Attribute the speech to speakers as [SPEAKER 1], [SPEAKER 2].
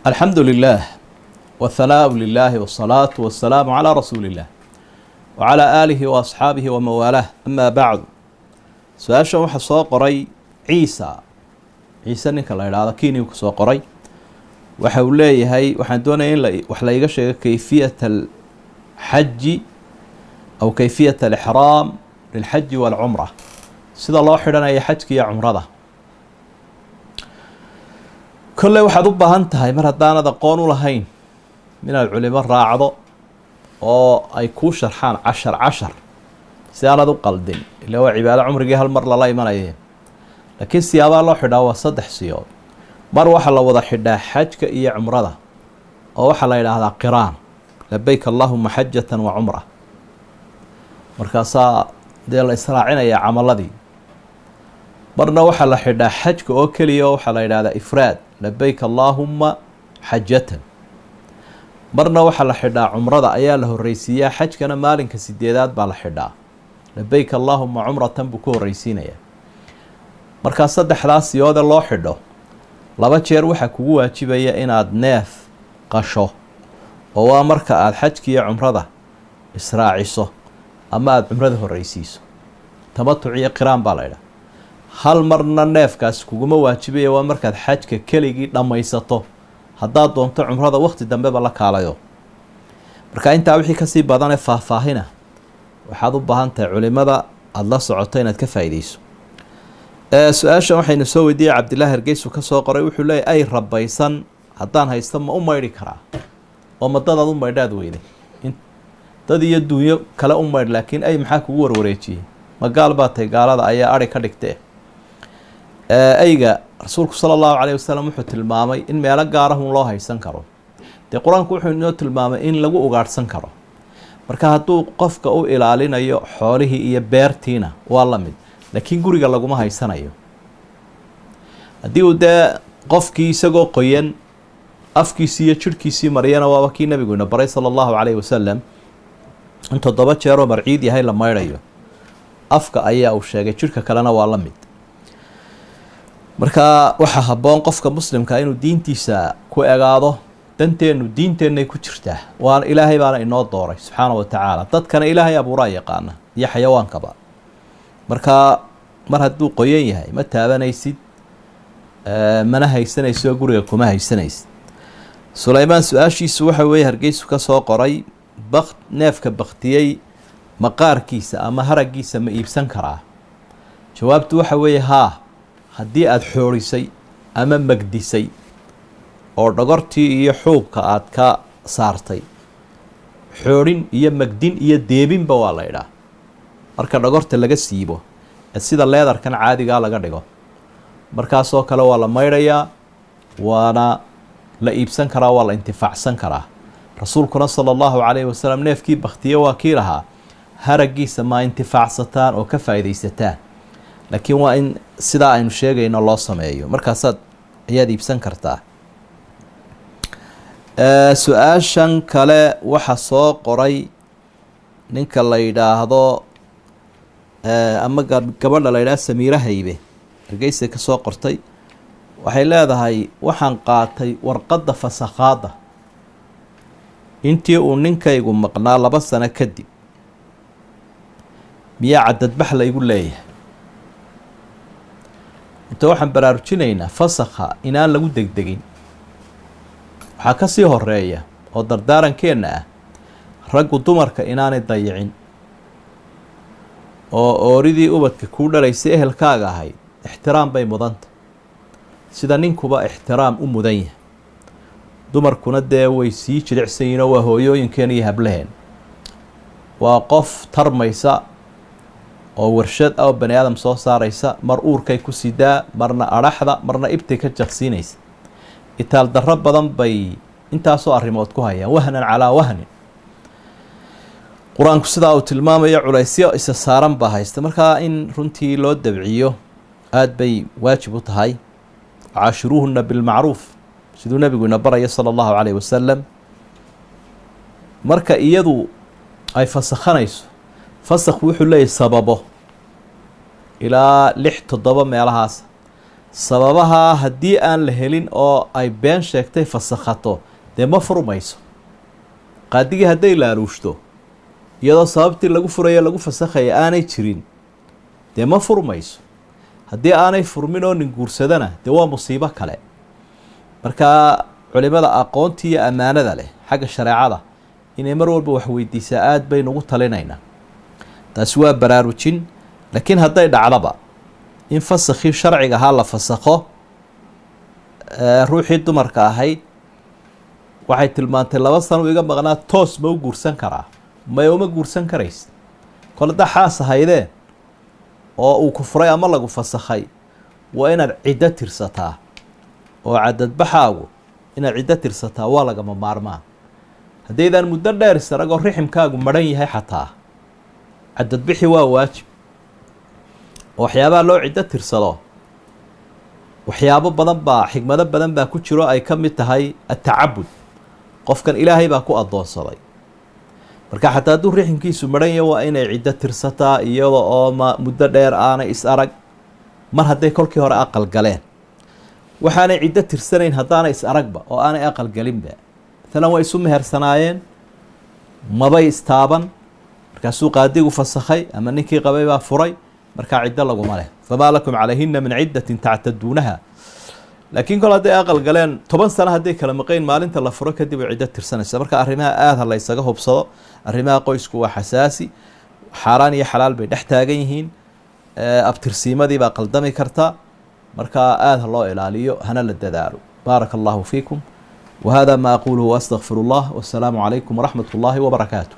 [SPEAKER 1] الحمد لله والثناء لله والصلاة والسلام على رسول الله وعلى آله وأصحابه وموالاه أما بعد سؤال waxa soo qoray ciise ninka la yiraahdo Kenya ku soo qoray waxa uu leeyahay waxaan doonayaa in wax la iga sheego kayfiyat al-hajj أو كيفية الإحرام للحج والعمرة sida loo xidhanayo xajka iyo umrada كل واحد u baahan tahay mar hadaan aqoon u lahayn min al-ulama raacdo oo ay ku sharxaan 10 si aan u qaldin ilaa waa cibaado umriga hal mar la imanayeen laakiin siyaaba loo xidhaa waa 3 siyood mar waxa la wada xidhaa xajka iyo umrada oo waxa la yiraahdaa qiraan labbayk allahumma hajjatan wa umrah markaasa dee la israacinaya amaladii marna waxa la xidhaa xajka oo kaliya waxa la yiraahdaa ifraad labbayk allahumma hajjatan marna waxa la xidhaa umrada ayaa la horeysiyaa xajkana maalinka 8aad baa la xidhaa labbayk allahumma umratan buu ku horeysiinaya marka saddexdaas siyooda loo xidho laba jeer waxa kugu waajibaya inaad neef qasho oo waa marka aad xajka iyo umrada israaciso ama aad umrada horeysiiso tamattu iyo qiraan baa la yiraahdaa hal marna neefkaas kuguma waajibaya waa markaad xajka keligii dhamaysato haddaad doonto umrada waqti dambe ba la kaalayo marka inta wixii ka sii badan ee faahfaahina waxaad u baahan tahay culimada aad la socoto inaad ka faa'iideyso su'aasha waxaynu soo weydiiyay Cabdillah Hargeysu ka soo qoray wuxuu leeyahay ay rabaysan haddaan haysto ma u mayri karaa oo madada u maydhaad weeyday dad iyo duunyo kala u maydh laakiin ay maxaa kugu warwareejiyay magaal baa tay gaalada ayaa ari ka dhigtay ayga rasuulku sallallahu alayhi wasallam wuxuu tilmaamay in meelo gaar ah loo haysan karo de quraanku wuxuu inoo tilmaamay in lagu ugaarsan karo marka hadduu qofka u ilaalinayo xoolihii iyo beertiina waa la mid laakiin guriga laguma haysanayo haddii uu dee qofkii isagoo qoyan afkiisii iyo jirhkiisii mariyana waaba kii nabiguna baray sallallahu alayhi wasallam in 7 jeer oo marciid yahay la maydhayo afka ayaa uu sheegay jirka kalena waa la mid marka waxa haboon qofka muslimka inuu diintiisa ku egaado danteenu diinteena ku jirtaa waan ilaahay baana inoo dooray subhanahu wa ta'ala dadkana ilaahay abuuraa yaqaana iyo xayawaankaba marka mar hadduu qoyan yahay ma taabanaysid mana haysanayso guriga kuma haysanaysid Suleymaan su'aashiisu waxa weey Hargeysu ka soo qoray neefka baktiyay maqaarkiisa ama haragiisa ma iibsan karaa jawaabtu waxa weey haa haddii aad xoorisay ama magdisay oo dhagortii iyo xuubka aad ka saartay xoorin iyo magdin iyo deebinba waa la yiraahdaa marka dhagorta laga siibo sida leedarkan caadiga laga dhigo markaas oo kale waa la maydhayaa waana la iibsan karaa waa la intifaacsan karaa rasuulkuna sallallahu alayhi wasallam neefkii baktiye waa kii lahaa haragiisa ma intifaacsataan oo ka faa'iideysataan laakiin waa in sida aynu sheegayno loo sameeyo markaas ayaad iibsan kartaa su'aashan kale waxa soo qoray ninka la yiraahdo ama gabadha la yiraahdo Samiira Haybe Hargeysa ka soo qortay waxay leedahay waxaan qaatay warqadda fasakhaada intii uu ninkaygu maqnaa 2 sano kadib miyaa cadad bax la igu leeyahay inta waxaan baraarujinaynaa fasakha inaan lagu degdegin waxa ka sii horeeya oo dardaarankeena ah raggu dumarka inaanay dayicin oo ooridii ubadka ku dhalaysay ehelkaaga ahayd ixtiraam bay mudanta sida ninkuba ixtiraam u mudan yahay dumarkuna dee way sii jilicsan waa hooyooyinkeen iyo hablaheen waa qof tarmaysa oo warshad oo bani aadam soo saaraysa mar uurkay ku sidaa marna araxda marna ibtay ka jaqsiinaysa itaal darro badan bay intaasoo arrimood ku hayaan wahnan calaa wahnin quraanku sidaa uu tilmaamayo culaysyo isa saaran baa haysta marka in runtii loo dabciyo aad bay waajib u tahay caashiruhunna bilmacruuf siduu nabiguna baraya sallallahu alayhi wasallam marka iyadu ay fasakhanayso fasakh wuxuu leeyahay sababo ilaa 6-7 meelahaas sababaha haddii aan la helin oo ay been sheegtay fasakhato dee ma furmayso. qaadigii hadday laaluushto iyadoo sababtii lagu furayo lagu fasakhaya aanay jirin dee ma furmayso. haddii aanay furmin oo nin guursadana dee waa musiibo kale. markaa culimada aqoontii iyo ammaanada leh xagga shareecada inay mar walba wax weydiisaa aada baynu ugu talinaynaa. taasi waa baraarujin. laakiin hadday dhacdaba in fasakhii sharciga ahaa la fasakho, ruuxii dumarka ahayd waxay tilmaantay 2 sano iga maqnaa, toos ma u guursan karaa? maya uma guursan karaysa. kol haddaa xaas ahaydeen oo uu ku furay ama lagu fasakhay waa inaad ciddo tirsataa, oo cadadbaxaagu inaad ciddo tirsataa waa lagama maarmaa. haddaydaan muddo dheer isaragoo riximkaagu maran yahay xataa cadadbixi waa waajib. oo waxyaabaha loo ciddo tirsado waxyaabo badan baa, xigmado badan baa ku jiro ay ka mid tahay atacabud. qofkan ilaahay baa ku addoonsaday, marka xataa hadduu riximkiisu maran yahay waa inay ciddo tirsataa iyada oo muddo dheer aanay is arag, mar hadday kolkii hore aqal galeen. waxaanay ciddo tirsanayn haddaanay is aragba oo aanay aqal galinba. maalan way isu mehersanaayeen, mabay istaaban, markaasuu qaadigu fasakhay ama ninkii qabay baa furay, markaa ciddo laguma leh. famaa lakum calayhina min ciddatin tactaduunaha. laakiin kol hadday aqal galeen 10 sano hadday kala maqayn, maalinta la furo kadib ay ciddo tirsanaysa. marka arrimaha aada la ysaga hubsado. arrimaha qoysku waa xasaasi, xaaraan iyo xalaal bay dhex taagan yihiin. abtirsiimadii baa qaldami karta. markaa aada loo ilaaliyo, hana la dadaalo. baaraka allahu fiikum. وهذا ما أقوله وأستغفر الله، والسلام عليكم ورحمة الله وبركاته.